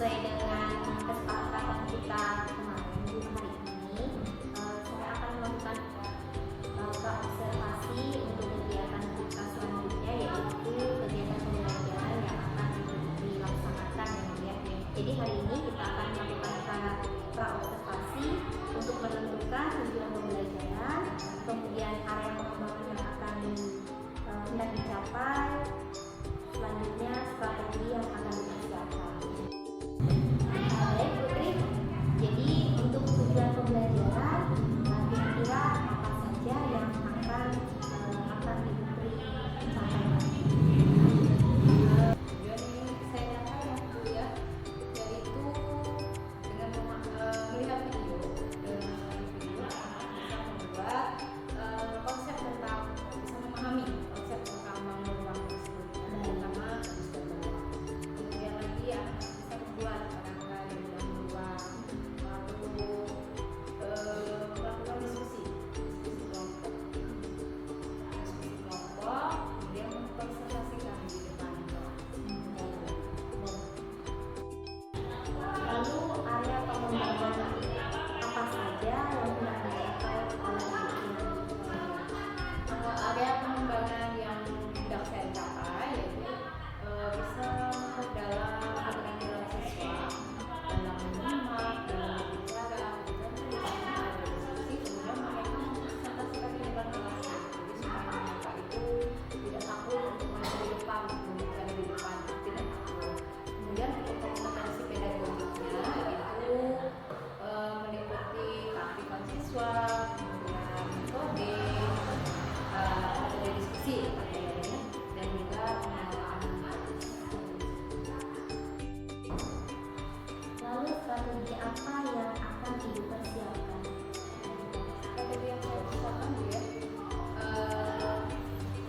sesuai dengan kesepakatan kita kemarin di hari ini, saya akan melakukan observasi untuk kegiatan kita selanjutnya, yaitu kegiatan pembelajaran yang akan dilaksanakan ya. Jadi hari ini kita akan melakukan pra-observasi untuk menentukan tujuan pembelajaran, kemudian area pengembangan yang akan hendak dicapai, selanjutnya strategi yang akan dipersiapkan. Baik Putri, jadi untuk tujuan pembelajaran kira-kira apa saja yang akan diberi pencapaian? Tujuan ini saya nyatakan ya Bu ya, yaitu dengan melihat video bisa membuat konsep tentang, bisa memahami konsep tentang bangun ruang tersebut, terutama kemudian lagi ya bisa membuat barangkali dalam ruang, lalu melakukan diskusi kelompok, kemudian mengkonsentrasikan di depan kelas. Lalu area pengembangan apa saja yang telah dicapai oleh Area pengembangan yang hendak saya capai yaitu bisa dalam keterampilan siswa, dalam menyimak, dalam berbicara, kemudian diskusi, kemudian mereka mempresentasikan di depan kelas. Jadi supaya mereka itu tidak takut untuk maju di depan, berbicara di depan, tidak takut. Kemudian untuk kompetensi pedagogiknya itu meliputi keaktifan siswa, kemudian metode diskusi dan juga pengelolaan. Lalu strategi apa yang akan dipersiapkan? Strategi yang saya persiapkan ya,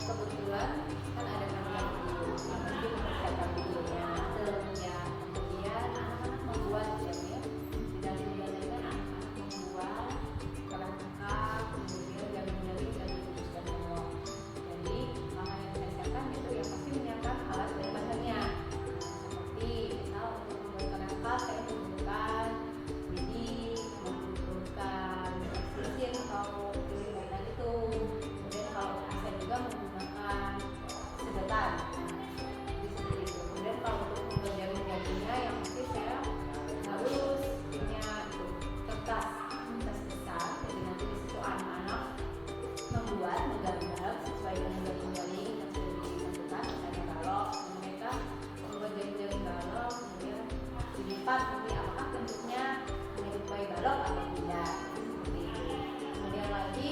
kebetulan kan ada kajian video, nanti mempersiapkan videonya, kemudian anak-anak membuat ya, di dalam kegiatan kan anak-anak membuat kerangka, kemudian jari-jari dan dituliskan semua. Jadi hal yang saya siapkan itu yang pasti menyiapkan alat dan bahannya, seperti misal untuk membuat kerangka saya membutuhkan membutuhkan mesin atau pilih mainan itu. Kemudian kalau saya juga menggunakan sedotan, jadi seperti itu. Kemudian kalau untuk membuat jari-jarinya yang pasti saya harus punya itu kertas besar, jadi nanti di situ anak-anak membuat menggambar sesuai dengan jari-jari yang sudah ditentukan, misalnya balok, mereka membuat jari-jari balok, kemudian dilipat nanti apakah bentuknya menyerupai balok atau tidak, seperti itu. Kemudian lagi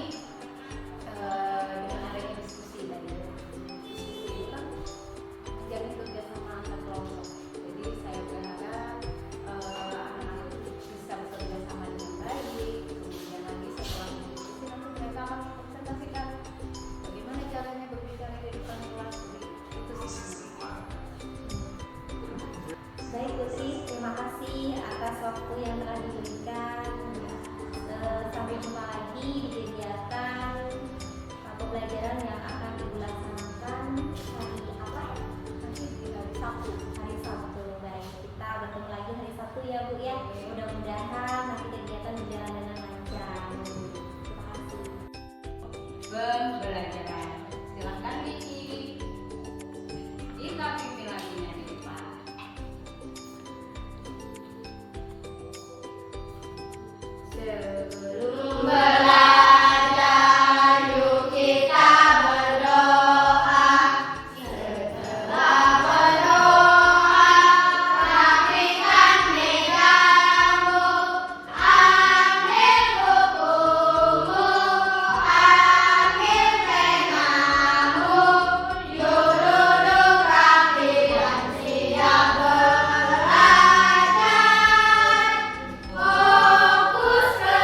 dengan adanya diskusi tadi, diskusi itu kan jadi kerjasama antar kelompok. Jadi saya berharap anak-anak itu bisa bekerja sama dengan baik. Kemudian lagi setelah diskusi nanti mereka akan mempresentasikan bagaimana caranya berbicara di depan kelas. Itu sih. Baik Putri, terima kasih atas waktu yang telah diberikan. Sampai jumpa lagi di kegiatan pembelajaran yang akan dilaksanakan hari apa? Nanti di hari Sabtu. Hari Sabtu. Baik, kita bertemu lagi hari Sabtu ya Bu ya. Mudah-mudahan nanti kegiatan berjalan dengan lancar. Terima kasih. Pembelajaran. Silakan Vicky. Kita pimpin lagi di depan. Sebelum belajar, yuk kita berdoa. Setelah berdoa, rapikan mejamu, ambil bukumu, ambil penamu, yuk duduk rapi dan siap belajar. Fokus ke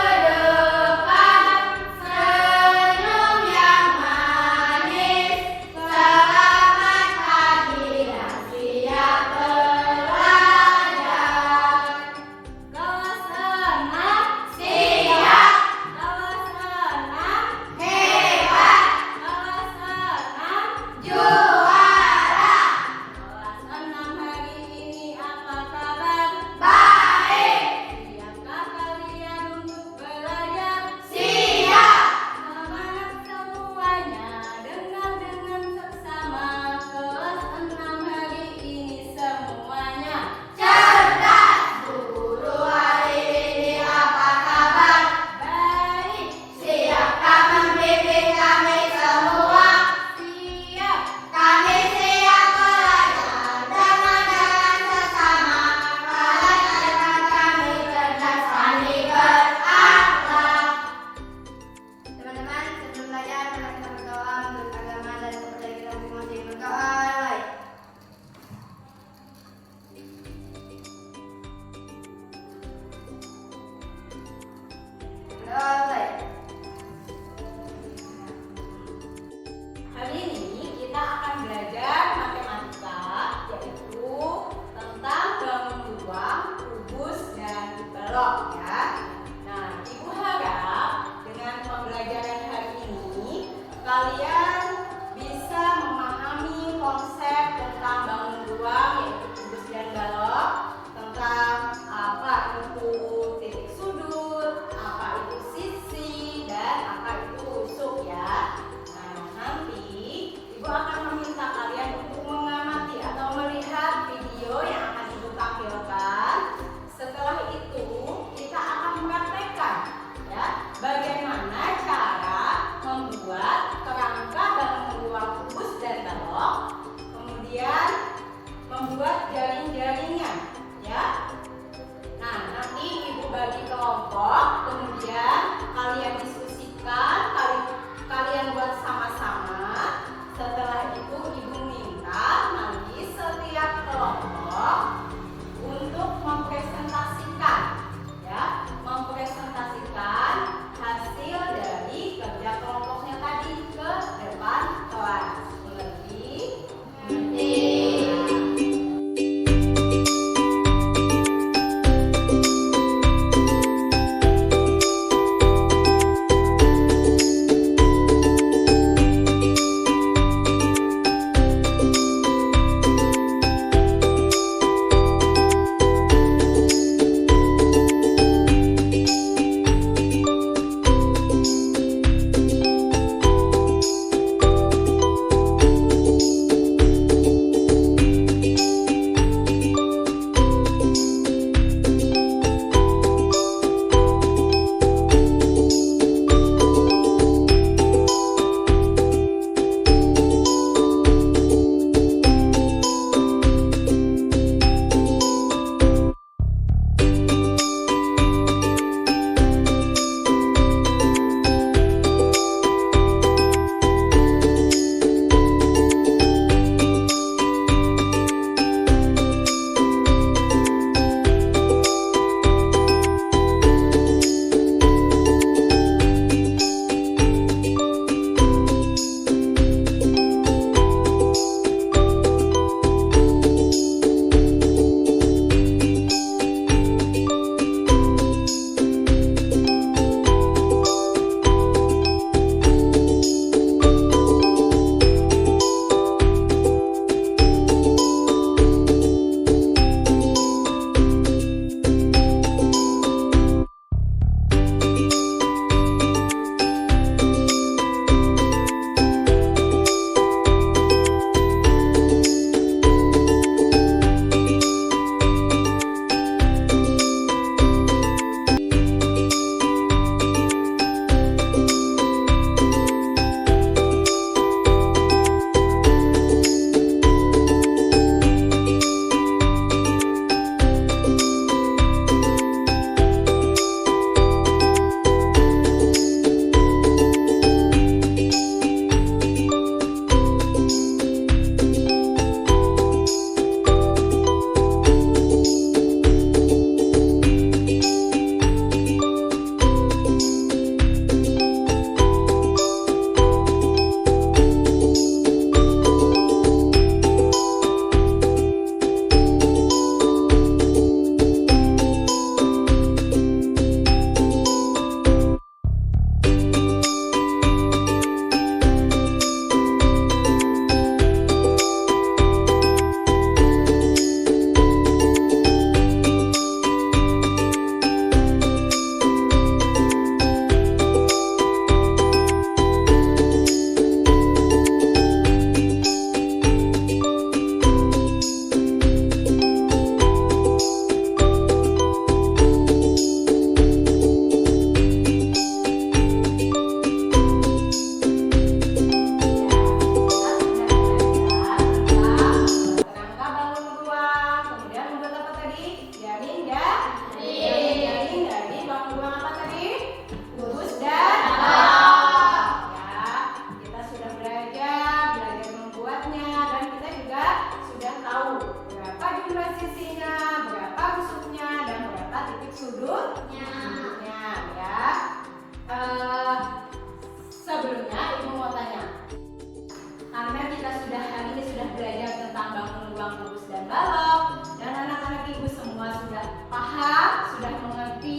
balok ya. Nah, Ibu harap dengan pembelajaran hari ini kalian bisa memahami konsep tentang bangun ruang yaitu kubus dan balok, tentang apa itu titik sudut, apa itu sisi, dan apa itu tusuk ya. Nah, nanti Ibu akan meminta kalian untuk mengamati atau melihat video yang akan Ibu tampilkan. Setelah itu kita akan mempraktekkan ya bagaimana cara membuat kerangka bangun ruang kubus dan balok, kemudian membuat jaring-jaringnya ya. Nah, nanti Ibu bagi kelompok, kemudian kalian diskusikan, kalian buat sama-sama. Setelah itu Ibu minta nanti setiap kelompok untuk mempresentasikan ya, mempresentasikan hasil dari kerja kelompoknya tadi ke depan kelas. Mengerti? Mengerti. ruang kubus dan balok, dan anak-anak ibu semua sudah paham, sudah mengerti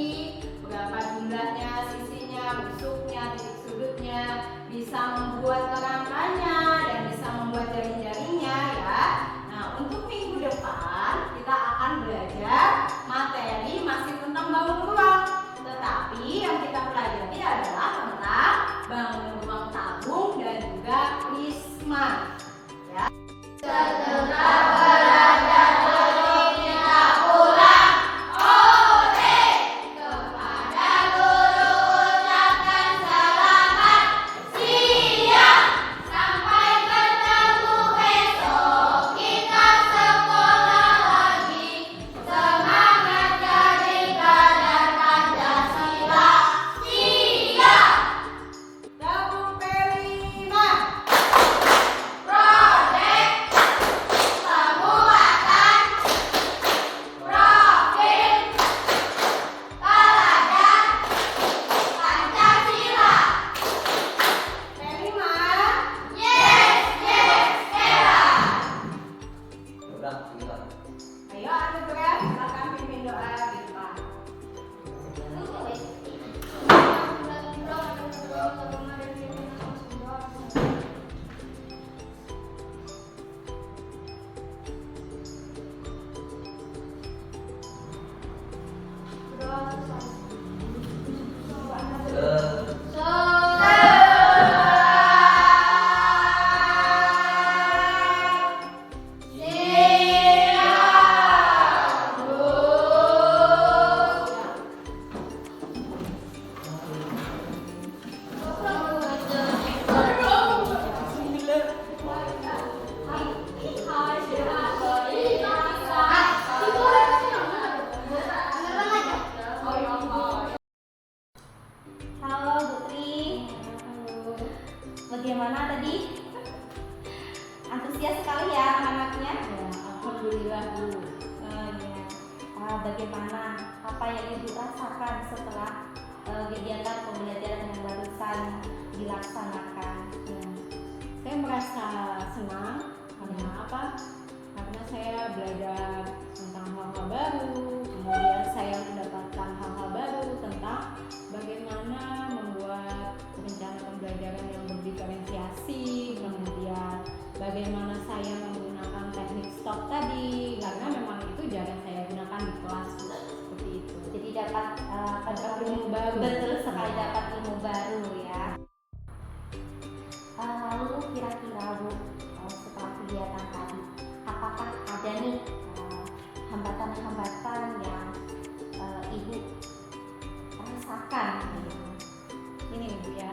bisa membuat kerangkanya dan bisa membuat jaring-jaringnya ya. Nah, untuk minggu depan kita akan belajar materi masih tentang bangun ruang. Tetapi yang kita pelajari adalah tentang bangun ruang tabung dan juga prisma. Ya. Setelah belajar kita pulang. Oke. Kepada guru ucapkan selamat siang. Sampai ketemu besok. Kita sekolah lagi. Semangat jadi kader Pancasila. Siap. Tabung P5. Proyek pembuatan profil pelajar Pancasila. P5. Yes, Era. Udah, kita. Ayo anu gerak, silakan pimpin doa di depan. Halo Bu Tri. Bagaimana tadi? Antusias sekali ya anak-anaknya. Alhamdulillah Bu. Bagaimana apa yang Ibu rasakan setelah kegiatan pembelajaran yang barusan dilaksanakan? Saya merasa senang karena apa? Karena saya belajar tentang hal-hal baru, kemudian saya mendapatkan hal-hal baru tentang bagaimana membuat rencana pembelajaran yang berdiferensiasi, kemudian bagaimana saya menggunakan teknik stop tadi, karena memang itu jarang saya gunakan di kelas seperti itu. Jadi dapat ilmu baru. Betul sekali, dapat ilmu baru ya. Lalu kira-kira Bu, setelah kegiatan tadi, apakah ada nih hambatan-hambatan yang Ibu rasakan? Ini nih Bu ya,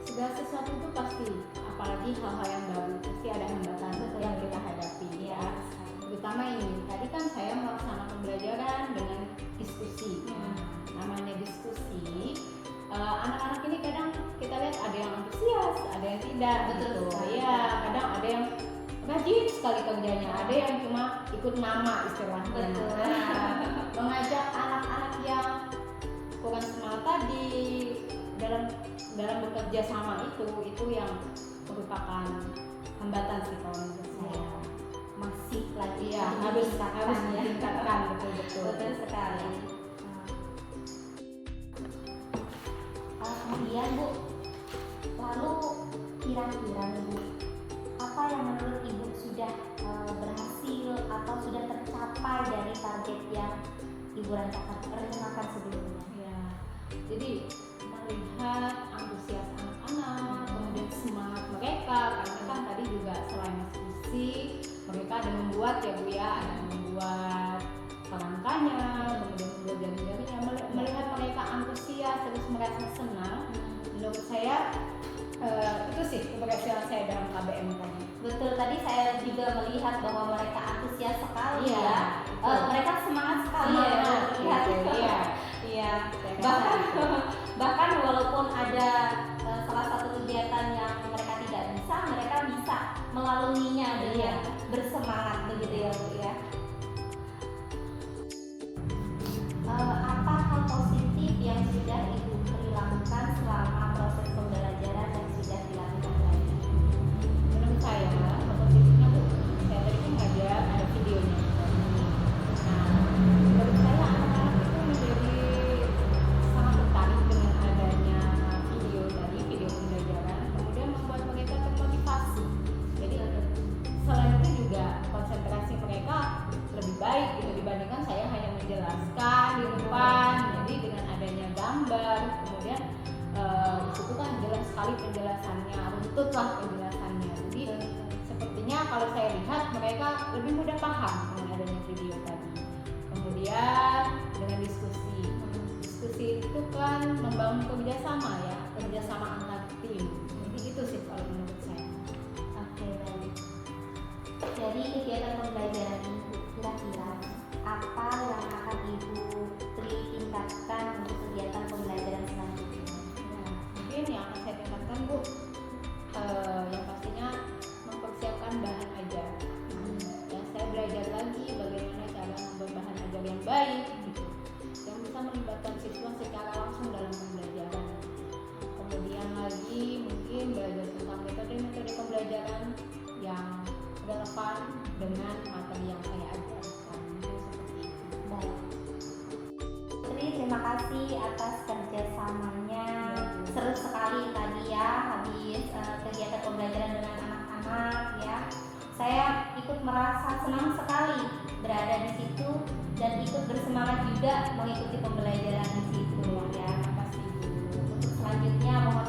segala sesuatu itu pasti, apalagi hal-hal yang baru, pasti ada hambatan yang kita hadapi ya. Terutama ini, tadi kan saya melaksanakan pembelajaran dengan diskusi. Namanya diskusi, anak-anak ini kadang kita lihat ada yang antusias, ada yang tidak. Betul. Ya, kadang ada yang rajin sekali kerjanya, ada yang cuma ikut nama istilahnya. Betul. Mengajak anak-anak yang kurang semangat tadi dalam bekerja sama itu yang merupakan hambatan sih kalau menurut saya. Masih lagi Ya, harus ditingkatkan betul-betul. Betul sekali. Kemudian Bu, lalu kira-kira nih Bu, apa yang menurut Ibu sudah berhasil atau sudah tercapai dari target yang Ibu rencanakan sebelumnya? Ya, jadi melihat antusias anak-anak, kemudian semangat mereka, karena kan tadi juga selain diskusi, mereka ada membuat ya Bu ya, ada membuat kerangkanya, kemudian membuat jaring-jaringnya. Melihat mereka antusias terus merasa senang, menurut saya itu sih keberhasilan saya dalam KBM tadi. Betul, tadi saya juga melihat bahwa mereka antusias sekali Iya, ya. betul. Mereka semangat sekali ya Semangat, terlihat. gitu, iya. Iya. Saya Bahkan rasa itu. bahkan walaupun ada salah satu kegiatan yang mereka tidak bisa, mereka bisa melaluinya dengan bersemangat begitu ya Bu ya. Apa hal positif yang sudah Ibu lakukan selama proses pembelajaran yang sudah dilakukan tadi? Menurut saya, hal positifnya Bu, saya tadi kan sekali penjelasannya, runtut lah penjelasannya. Jadi sepertinya kalau saya lihat mereka lebih mudah paham dengan adanya video tadi. Kemudian dengan diskusi itu kan membangun kerjasama ya, kerjasama antar tim. Jadi itu sih kalau menurut saya. Oke, baik. Dari kegiatan pembelajaran ini kira-kira apa yang akan Ibu Tri tingkatkan untuk kegiatan pembelajaran selanjutnya? Ya, mungkin yang akan saya tingkatkan Bu, yang pastinya mempersiapkan bahan ajar. Ya, saya belajar lagi bagaimana cara membuat bahan ajar yang baik, gitu, yang bisa melibatkan siswa secara langsung dalam pembelajaran. Kemudian lagi mungkin belajar tentang metode-metode pembelajaran yang relevan dengan materi yang saya ajarkan. Mungkin seperti itu. Baik. Tri, terima kasih atas kerjasamanya. Seru sekali tadi ya, habis kegiatan pembelajaran dengan anak-anak ya. Saya ikut merasa senang sekali berada di situ dan ikut bersemangat juga mengikuti pembelajaran di situ ya. Terima kasih Bu. Untuk selanjutnya mohon